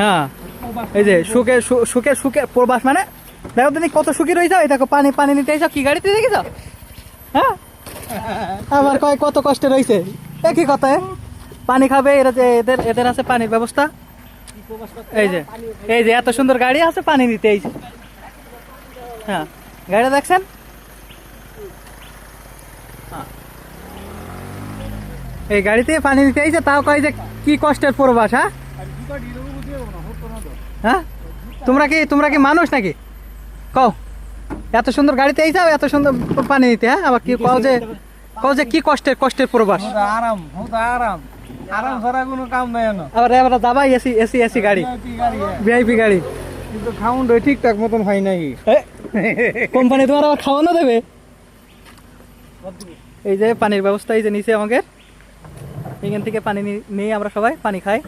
হ্যাঁ এই যে সুখে সুখে সুখে প্রবাস মানে দেখো তুমি কত সুখী রয়েছে। এই দেখো পানি পানি নিতে এসো কি গাড়িতে দেখেছ। হ্যাঁ আবার কয় কত কষ্টে রয়েছে একই কথা। পানি খাবে এরা যে এদের এদের আছে পানির ব্যবস্থা। এই যে এত সুন্দর গাড়ি আছে পানি নিতে এই যে। হ্যাঁ গাড়িটা দেখছেন। এই গাড়িতে পানি নিতে আইছে তাও কয় যে কি কষ্টের প্রবাস। হ্যাঁ হ্যাঁ তোমরা কি মানুষ নাকি কও এত সুন্দর গাড়িতে আইছো এত সুন্দর পানি নিতে। হ্যাঁ আবার কি কও যে কি কষ্টের প্রবাস। আরাম আরাম আরাম ছাড়া কোনো কাম নাই না। আবার এবার যাবাই এসি এসি এসি গাড়ি ভিআইপি গাড়ি কিন্তু খাউন ঠিকঠাক মতন হয় নাই। কোম্পানি তোমার আবার খাওয়ানো দেবে। এই যে পানির ব্যবস্থা এই যে নিচে আমাদের এখান থেকে পানি নিয়ে আমরা সবাই পানি খাই।